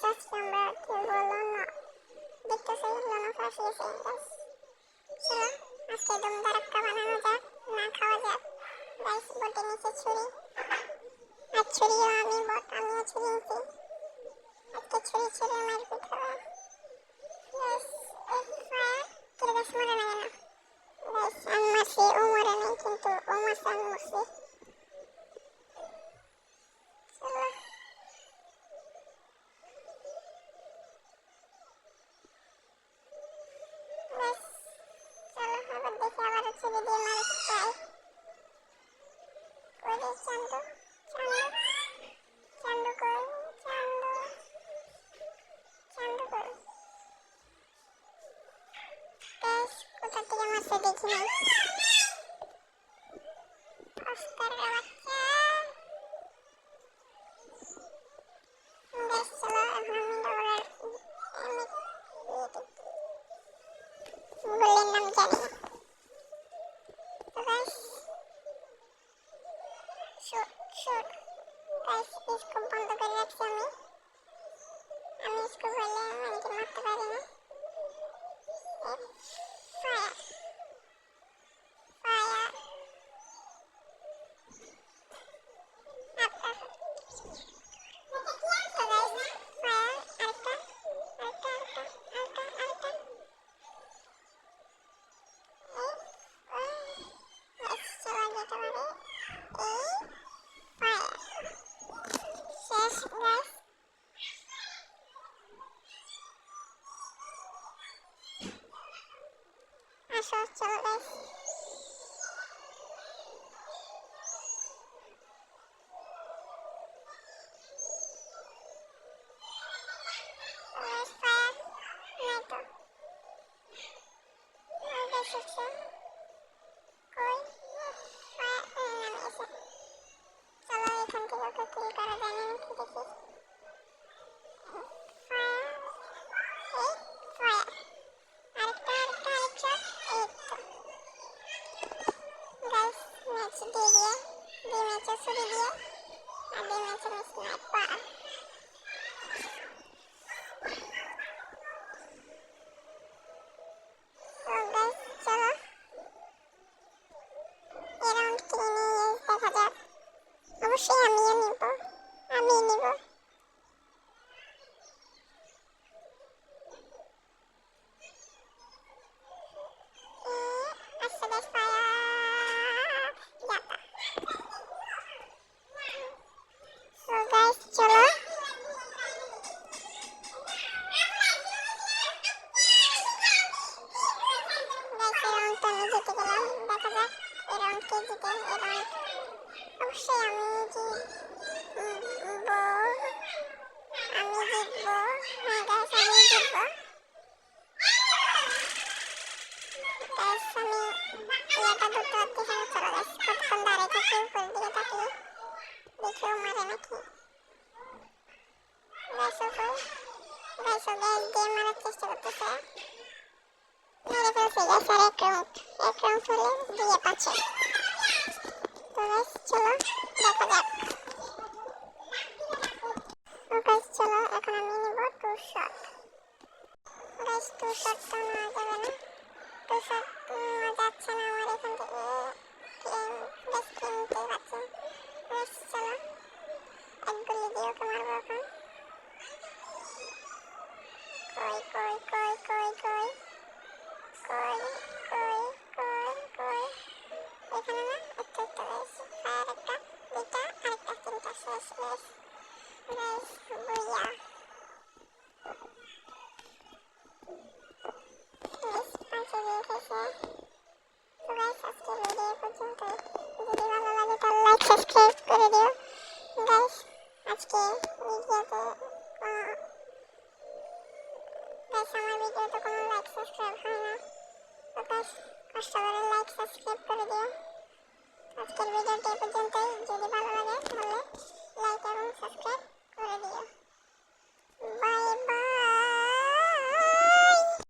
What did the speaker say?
আজকে আমরা খেলবো লন দেখতেছি লন ফাঁসি গেছে গাইস। চলো আজকে দম দারাক্কা বানানো যাক, না খাওয়া যাক গাইস। বটে নিচে ছুরি, আর ছুরিও আমিও ছুরি নিচ্ছি। আজকে ছুরি ছুরি মারপিট হবে গাইস। ফায়ার কেটে গাছ মরে না কেন গাইস? আমি মারছি, ও মরে নাই, কিন্তু ও মারছে আমি মরছি। চলো গাইস, চলো এবার দেখি আবার ছুরি দিয়ে মারি ট্রাই করে। চান্দু চান্দু চান্দু কই, চান্দু চান্দু কই গাইস? কোথা থেকে মারছে দেখি নাই। অস্কার বাচ্চা গাইস। চলো এখন আমি ডবলের বললেন নাম জানি না তো guys. Shoot shoot guys, scope বন্ধ করে রাখছি আমি স্কোপ হইলে আমাকে মারতে পারি না। ফায়ার ফায়ার আপ আপ তো গাইস, ফায়ার আরেকটা আরেকটা আরেকটা আরেকটা আরেকটা গাইস। চলো যেতে পারে এই ফায়ার শেষ গাইস। আসো চলো গাইস। ফায়ার নাই তো, ওই গাইস হচ্ছে কই ফায়ার নামে গেছে। চলো এখান থেকে ওকে কিল করা যায় না নাকি দেখি। ফায়ার এই ফায়ার আরেকটা আরেকটা আরেকটা এই তো গাইস। ম্যাচ দিয়ে দিয়ে দুই ম্যাচে ছুরি দিয়ে আর দুই ম্যাচে স্নাইপার। তো গাইস চলো এই রাউন্ড কে নিয়ে দেখা যাক। অবশ্যই আমিও নিব, আমি নিব। আচ্ছা গাইস, ফায়ার যাতা। তো গাইস চলো গাইস, এই রাউন্ড তো আমি জিতে গেলাম। দেখা যাক এই রাউন্ড কে জিতে। এই রাউন্ড অবশ্যই আমি জিতবো, আমি জিতবো। হ্যাঁ গাইস, আমি জিতবো গাইস। আমি এটা ধরতে পারতেছি না। চলো গাইস, কতক্ষণ দাঁড়িয়ে থাকি উপরের দিকে তাকিয়ে দেখি ও মারে নাকি গাইস। ও গাইস, ও গ্যাস দিয়ে মারার চেষ্টা করতেছে, মেরে ফেলছে গাইস। আর এক রাউন্ড হলে দিয়ে পাচ্ছে। তো গাইস চলো দেখা যাক। তো গাইস চলো এখন আমি নিব two shot guys. Two shot তো নেওয়া যাবে না, টু শট নেওয়া যাচ্ছে না আমার এখান থেকে। বেশ কিনতে পারছি গাইস। চলো এক গুলি দিয়ে ওকে মারবো এখন। কই কই কই কই কই কই কই কই কই এখানে না? একটা একটা গাইস। ফায়ার একটা দুইটা আরেকটা তিনটা শেষ গাইস। গাইস বুইয়া গাইস, পাঁচে দিয়ে খেয়েছে। তো গাইস আজকের ভিডিও পর্যন্তই। যদি ভালো লাগে তাহলে লাইক সাবস্ক্রাইব করে দিও গাইস। আজকে ভিডিওতে গাইস আমার ভিডিওতে কোনো লাইক সাবস্ক্রাইব হয় না। তো গাইস কষ্ট করে লাইক সাবস্ক্রাইব করে দিও। আজকের ভিডিওটি পর্যন্তই। যদি ভালো লাগে তাহলে লাইক এবং সাবস্ক্রাইব করে দিও।